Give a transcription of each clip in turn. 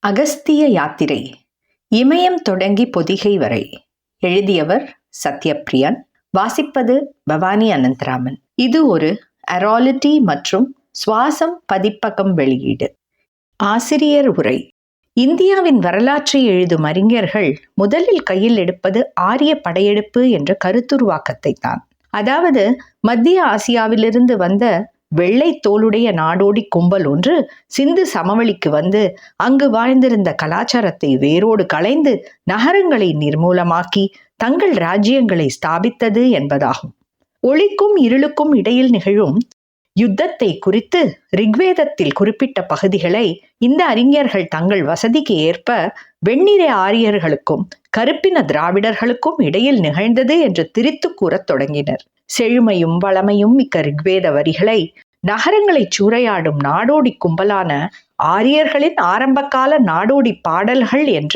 அகஸ்திய யாத்திரை இமயம் தொடங்கி பொதிகை வரை. எழுதியவர் சத்யபிரியன். வாசிப்பது பவானி அனந்தராமன். இது ஒரு அராலிட்டி மற்றும் சுவாசம் பதிப்பகம் வெளியீடு. ஆசிரியர் உரை. இந்தியாவின் வரலாற்றை எழுதும் அறிஞர்கள் முதலில் கையில் எடுப்பது ஆரிய படையெடுப்பு என்ற கருத்துருவாக்கத்தை தான். அதாவது மத்திய ஆசியாவிலிருந்து வந்த வெள்ளை தோளுடைய நாடோடி கும்பல் ஒன்று சிந்து சமவெளிக்கு வந்து அங்கு வாழ்ந்திருந்த கலாச்சாரத்தை வேரோடு களைந்து நகரங்களை நிர்மூலமாக்கி தங்கள் ராஜ்யங்களை ஸ்தாபித்தது என்பதாகும். ஒளிக்கும் இருளுக்கும் இடையில் நிகழும் யுத்தத்தை குறித்து ரிக்வேதத்தில் குறிப்பிட்ட பகுதிகளை இந்த அறிஞர்கள் தங்கள் வசதிக்கு ஏற்ப வெண்ணிற ஆரியர்களுக்கும் கருப்பின திராவிடர்களுக்கும் இடையில் நிகழ்ந்தது என்று திரித்து கூறத் தொடங்கினர். செழுமையும் வளமையும் மிக்க ரிக்வேத வரிகளை நகரங்களை சூறையாடும் நாடோடி கும்பலான ஆரியர்களின் ஆரம்பகால நாடோடி பாடல்கள் என்ற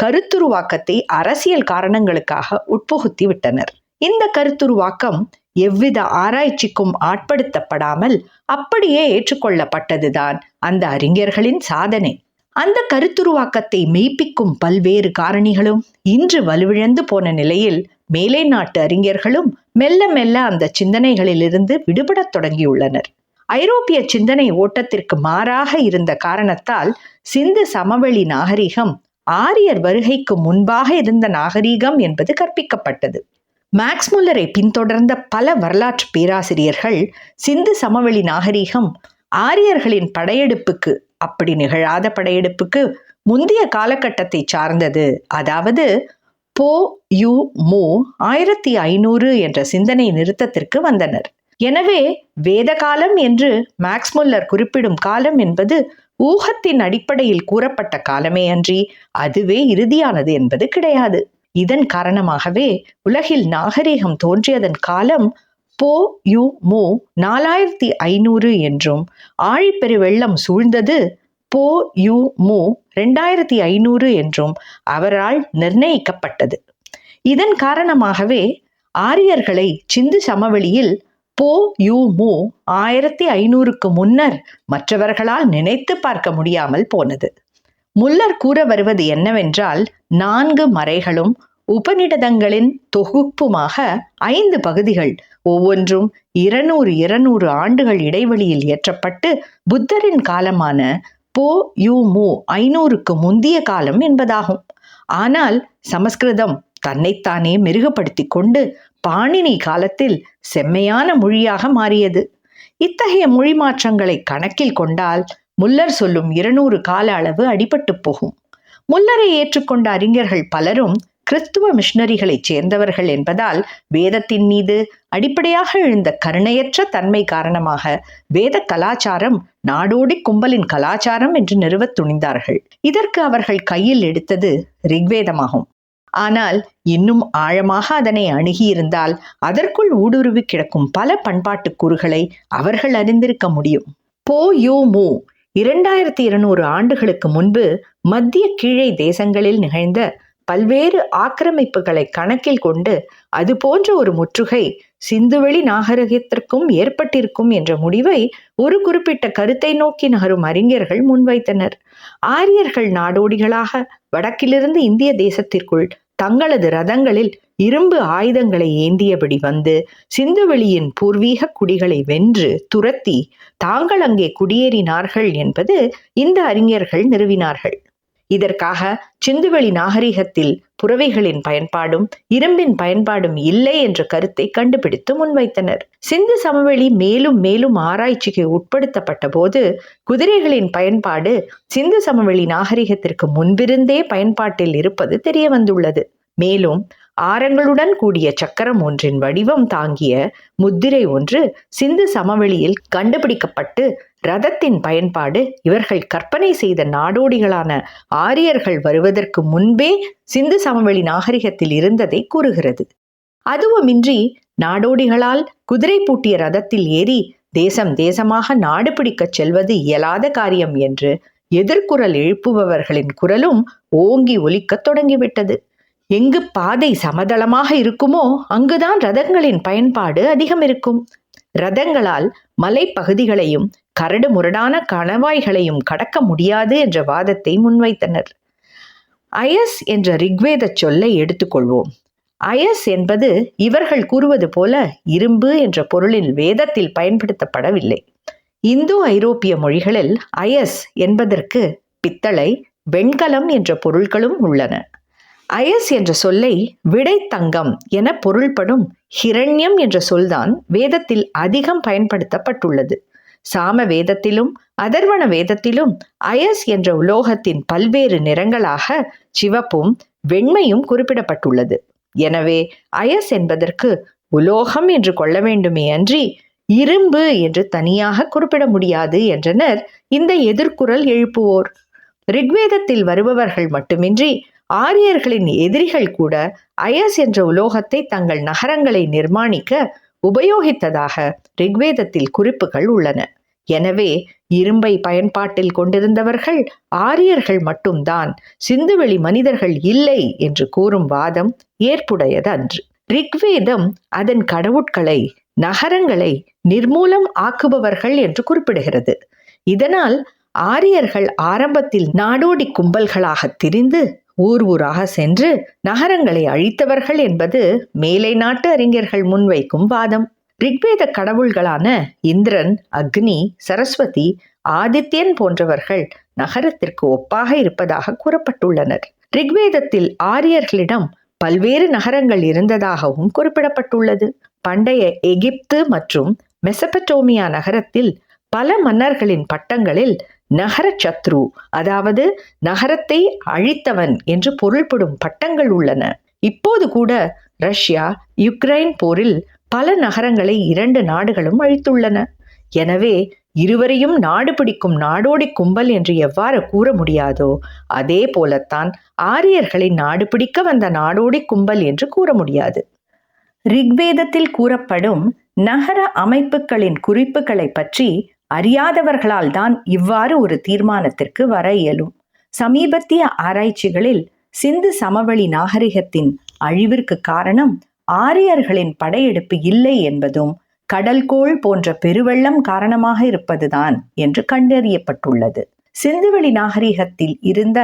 கருத்துருவாக்கத்தை அரசியல் காரணங்களுக்காக உட்புகுத்தி விட்டனர். இந்த கருத்துருவாக்கம் எவ்வித ஆராய்ச்சிக்கும் ஆட்படுத்தப்படாமல் அப்படியே ஏற்றுக்கொள்ளப்பட்டதுதான் அந்த அறிஞர்களின் சாதனை. அந்த கருத்துருவாக்கத்தை மெய்ப்பிக்கும் பல்வேறு காரணிகளும் இன்று வலுவிழந்து போன நிலையில் மேலை நாட்டு அறிஞர்களும் மெல்ல மெல்ல அந்த சிந்தனைகளிலிருந்து விடுபடத் தொடங்கியுள்ளனர். ஐரோப்பிய சிந்தனை ஓட்டத்திற்கு மாறாக இருந்த காரணத்தால் சிந்து சமவெளி நாகரிகம் ஆரியர் வருகைக்கு முன்பாக இருந்த நாகரிகம் என்பது கற்பிக்கப்பட்டது. மேக்ஸ் முல்லரை பின்தொடர்ந்த பல வரலாற்று பேராசிரியர்கள் சிந்து சமவெளி நாகரிகம் ஆரியர்களின் படையெடுப்புக்கு, அப்படி நிகழாத படையெடுப்புக்கு முந்தைய காலகட்டத்தை சார்ந்தது, அதாவது போ யு மு 1500 என்ற சிந்தனை நிறுத்தத்திற்கு வந்தனர். எனவே வேத காலம் என்று மேக்ஸ் முல்லர் குறிப்பிடும் காலம் என்பது ஊகத்தின் அடிப்படையில் கூறப்பட்ட காலமே அன்றி அதுவே இறுதியானது என்பது கிடையாது. இதன் காரணமாகவே உலகில் நாகரிகம் தோன்றியதன் காலம் போ யு மு 4500 என்றும் ஆழிப்பெரு வெள்ளம் சூழ்ந்தது போ யு மு 2500 என்றும் அவரால் நிர்ணயிக்கப்பட்டது. இதன் காரணமாகவே ஆரியர்களை சிந்து சமவெளியில் போ யு மு 1500க்கு முன்னர் மற்றவர்களால் நினைத்து பார்க்க முடியாமல் போனது. முல்லர் கூற வருவது என்னவென்றால், 4 மறைகளும் உபநிடதங்களின் தொகுப்புமாக 5 பகுதிகள் ஒவ்வொன்றும் 200 ஆண்டுகள் இடைவெளியில் இயற்றப்பட்டு புத்தரின் காலமான போ யு மு 500க்கு முந்திய காலம் என்பதாகும். ஆனால் சமஸ்கிருதம் தன்னைத்தானே மெருகப்படுத்தி கொண்டு பாணினி காலத்தில் செம்மையான மொழியாக மாறியது. இத்தகைய மொழி மாற்றங்களை கணக்கில் கொண்டால் முல்லர் சொல்லும் 200 கால அளவு அடிபட்டு போகும். முல்லரை ஏற்றுக்கொண்ட அறிஞர்கள் பலரும் கிறிஸ்துவ மிஷனரிகளை சேர்ந்தவர்கள் என்பதால் வேதத்தின் மீது அடிப்படையாக எழுந்த கருணையற்ற தன்மை காரணமாக வேத கலாச்சாரம் நாடோடி கும்பலின் கலாச்சாரம் என்று நிறுவத் துணிந்தார்கள். இதற்கு அவர்கள் கையில் எடுத்தது ரிக்வேதமாகும். ஆனால் இன்னும் ஆழமாக அதனை அணுகியிருந்தால் அதற்குள் ஊடுருவி கிடக்கும் பல பண்பாட்டு கூறுகளை அவர்கள் அறிந்திருக்க முடியும். போ யு மு 2200 ஆண்டுகளுக்கு முன்பு மத்திய கீழை தேசங்களில் நிகழ்ந்த பல்வேறு ஆக்கிரமிப்புகளை கணக்கில் கொண்டு அது போன்ற ஒரு முற்றுகை சிந்துவெளி நாகரிகத்திற்கும் ஏற்பட்டிருக்கும் என்ற முடிவை ஒரு குறிப்பிட்ட கருத்தை நோக்கி நகரும் அறிஞர்கள் முன்வைத்தனர். ஆரியர்கள் நாடோடிகளாக வடக்கிலிருந்து இந்திய தேசத்திற்குள் தங்களது ரதங்களில் இரும்பு ஆயுதங்களை ஏந்தியபடி வந்து சிந்துவெளியின் பூர்வீக குடிகளை வென்று துரத்தி தாங்கள் அங்கே குடியேறினார்கள் என்பது இந்த அறிஞர்கள் நிறுவினார்கள். இதற்காக சிந்துவெளி நாகரிகத்தில் புறவைகளின் பயன்பாடும் இரும்பின் பயன்பாடும் இல்லை என்ற கருத்தை கண்டுபிடித்து முன்வைத்தனர். சிந்து சமவெளி மேலும் மேலும் ஆராய்ச்சிக்கு உட்படுத்தப்பட்ட போது குதிரைகளின் பயன்பாடு சிந்து சமவெளி நாகரிகத்திற்கு முன்பிருந்தே பயன்பாட்டில் இருப்பது தெரிய வந்துள்ளது. மேலும் ஆரங்களுடன் கூடிய சக்கரம் ஒன்றின் வடிவம் தாங்கிய முத்திரை ஒன்று சிந்து சமவெளியில் கண்டுபிடிக்கப்பட்டு ரதத்தின் பயன்பாடு இவர்கள் கற்பனை செய்த நாடோடிகளான ஆரியர்கள் வருவதற்கு முன்பே சிந்து சமவெளி நாகரிகத்தில் இருந்ததை கூறுகிறது. அதுவுமின்றி நாடோடிகளால் குதிரை பூட்டிய ரதத்தில் ஏறி தேசம் தேசமாக நாடு பிடிக்கச் செல்வது இயலாத காரியம் என்று எதிர்குரல் எழுப்புபவர்களின் குரலும் ஓங்கி ஒலிக்கத் தொடங்கிவிட்டது. எங்கு பாதை சமதளமாக இருக்குமோ அங்குதான் ரதங்களின் பயன்பாடு அதிகம் இருக்கும். ரதங்களால் மலைப்பகுதிகளையும் கரடு முரடான கணவாய்களையும் கடக்க முடியாது என்ற வாதத்தை முன்வைத்தனர். அயஸ் என்ற ரிக்வேத சொல்லை எடுத்துக்கொள்வோம். அயஸ் என்பது இவர்கள் கூறுவது போல இரும்பு என்ற பொருளில் வேதத்தில் பயன்படுத்தப்படவில்லை. இந்தோ ஐரோப்பிய மொழிகளில் அயஸ் என்பதற்கு பித்தளை, வெண்கலம் என்ற பொருள்களும் உள்ளன. அயஸ் என்ற சொல்லை விடைத்தங்கம் என பொருள்படும் ஹிரண்யம் என்ற சொல்தான் வேதத்தில் அதிகம் பயன்படுத்தப்பட்டுள்ளது. சாம வேதத்திலும் அதர்வண வேதத்திலும் அயஸ் என்ற உலோகத்தின் பல்வேறு நிறங்களாக சிவப்பும் வெண்மையும் குறிப்பிடப்பட்டுள்ளது. எனவே அயஸ் என்பதற்கு உலோகம் என்று கொள்ள வேண்டுமே அன்றி இரும்பு என்று தனியாக குறிப்பிட முடியாது என்றனர் இந்த எதிர்குரல் எழுப்புவோர். ரிக்வேதத்தில் வருபவர்கள் மட்டுமின்றி ஆரியர்களின் எதிரிகள் கூட அயஸ் என்ற உலோகத்தை தங்கள் நகரங்களை நிர்மாணிக்க உபயோகித்ததாக ரிக்வேதத்தில் குறிப்புகள் உள்ளன. எனவே இரும்பை பயன்பாட்டில் கொண்டிருந்தவர்கள் ஆரியர்கள் மட்டும்தான், சிந்துவெளி மனிதர்கள் இல்லை என்று கூறும் வாதம் ஏற்புடையது அன்று. ரிக்வேதம் அதன் கடவுட்களை, நகரங்களை நிர்மூலம் ஆக்குபவர்கள் என்று குறிப்பிடுகிறது. இதனால் ஆரியர்கள் ஆரம்பத்தில் நாடோடி கும்பல்களாக திரிந்து ஊர் ஊராக சென்று நகரங்களை அழித்தவர்கள் என்பது மேலை நாட்டு அறிஞர்கள் முன்வைக்கும் வாதம். ரிக்வேத கடவுள்களான இந்திரன், அக்னி, சரஸ்வதி, ஆதித்யன் போன்றவர்கள் நகரத்திற்கு ஒப்பாக இருப்பதாக கூறப்பட்டுள்ளனர். ரிக்வேதத்தில் ஆரியர்களிடம் பல்வேறு நகரங்கள் இருந்ததாகவும் குறிப்பிடப்பட்டுள்ளது. பண்டைய எகிப்து மற்றும் மெசபடோமியா நகரத்தில் பல மன்னர்களின் பட்டங்களில் நகர சத்ரு, அதாவது நகரத்தை அழித்தவன் என்று பொருள்படும் பட்டங்கள் உள்ளன. இப்போது கூட ரஷ்யா யுக்ரைன் போரில் பல நகரங்களை 2 நாடுகளும் அழித்துள்ளன. எனவே இருவரையும் நாடு பிடிக்கும் நாடோடி கும்பல் என்று எவ்வாறு கூற முடியாதோ அதே போலத்தான் ஆரியர்களை நாடு பிடிக்க வந்த நாடோடி கும்பல் என்று கூற முடியாது. ரிக்வேதத்தில் கூறப்படும் நகர அமைப்புகளின் குறிப்புகளை பற்றி அறியாதவர்களால் தான் இவ்வாறு ஒரு தீர்மானத்திற்கு வர இயலும். சமீபத்திய ஆராய்ச்சிகளில் சிந்து சமவெளி நாகரிகத்தின் அழிவிற்கு காரணம் ஆரியர்களின் படையெடுப்பு இல்லை என்பதும் கடல்கோள் போன்ற பெருவெள்ளம் காரணமாக இருப்பதுதான் என்று கண்டறியப்பட்டுள்ளது. சிந்துவெளி நாகரிகத்தில் இருந்த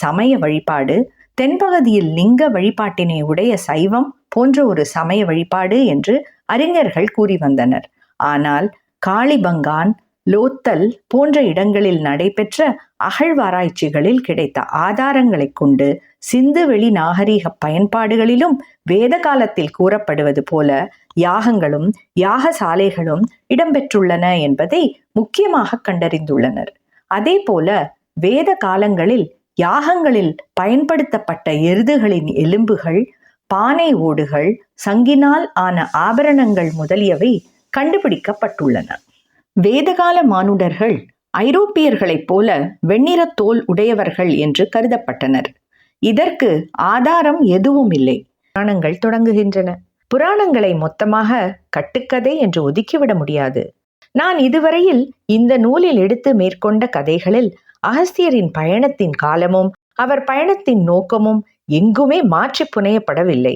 சமய வழிபாடு தென்பகுதியில் லிங்க வழிபாட்டினை உடைய சைவம் போன்ற ஒரு சமய வழிபாடு என்று அறிஞர்கள் கூறி வந்தனர். ஆனால் காளிபங்கான், லோத்தல் போன்ற இடங்களில் நடைபெற்ற அகழ்வாராய்ச்சிகளில் கிடைத்த ஆதாரங்களை கொண்டு சிந்துவெளி நாகரிக பயன்பாடுகளிலும் வேத காலத்தில் கூறப்படுவது போல யாகங்களும் யாகசாலைகளும் இடம்பெற்றுள்ளன என்பதை முக்கியமாக கண்டறிந்துள்ளனர். அதே போல வேத காலங்களில் யாகங்களில் பயன்படுத்தப்பட்ட எருதுகளின் எலும்புகள், பானை ஓடுகள், சங்கினால் ஆன ஆபரணங்கள் முதலியவை கண்டுபிடிக்கப்பட்டுள்ளன. வேதகால மானுடர்கள் ஐரோப்பியர்களைப் போல வெண்ணிற தோல் உடையவர்கள் என்று கருதப்பட்டனர். இதற்கு ஆதாரம் எதுவும் இல்லை. புராணங்கள் தொடங்குகின்றன. புராணங்களை மொத்தமாக கட்டுக்கதை என்று ஒதுக்கிவிட முடியாது. நான் இதுவரையில் இந்த நூலில் எடுத்து மேற்கொண்ட கதைகளில் அகஸ்தியரின் பயணத்தின் காலமும் அவர் பயணத்தின் நோக்கமும் எங்குமே மாற்றி புனையப்படவில்லை.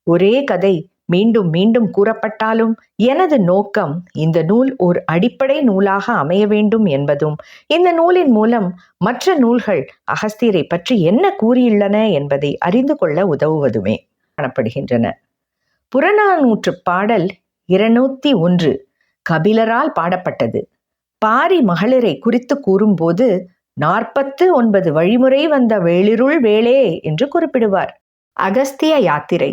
ஒரே கதை மீண்டும் மீண்டும் கூறப்பட்டாலும் எனது நோக்கம் இந்த நூல் ஓர் அடிப்படை நூலாக அமைய வேண்டும் என்பதும், இந்த நூலின் மூலம் மற்ற நூல்கள் அகஸ்தியரை பற்றி என்ன கூறியுள்ளன என்பதை அறிந்து கொள்ள உதவுவதுமே காணப்படுகின்றன. புறநானூற்று பாடல் 201 கபிலரால் பாடப்பட்டது. பாரி மகளிரை குறித்து கூறும்போது 49 வழிமுறை வந்த வேளிருள் வேளே என்று குறிப்பிடுவார். அகஸ்திய யாத்திரை,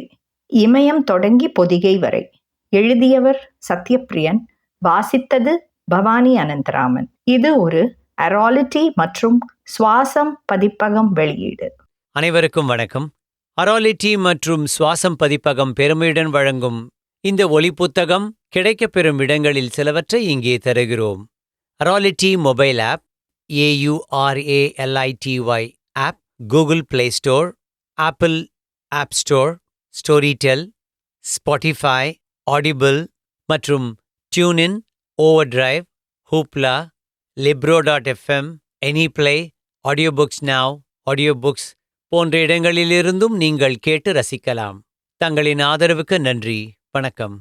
இமயம் தொடங்கி பொதிகை வரை. எழுதியவர் சத்யபிரியன். வாசித்தது பவானி அனந்தராமன். இது ஒரு அராலிட்டி மற்றும் சுவாசம் பதிப்பகம் வெளியீடு. அனைவருக்கும் வணக்கம். அராலிட்டி மற்றும் சுவாசம் பதிப்பகம் பெருமையுடன் வழங்கும் இந்த ஒலி புத்தகம் கிடைக்கப்பெறும் இடங்களில் சிலவற்றை இங்கே தருகிறோம். Aurality mobile app, AURALITY app, Google Play Store, Apple App Store, Storytel, Spotify, Audible மற்றும் TuneIn, OverDrive, Hoopla, libro.fm, Anyplay, Audiobooks Now, audiobooks போன்ற இடங்களிலிருந்தும் நீங்கள் கேட்டு ரசிக்கலாம். தங்களின் ஆதரவுக்கு நன்றி. வணக்கம்.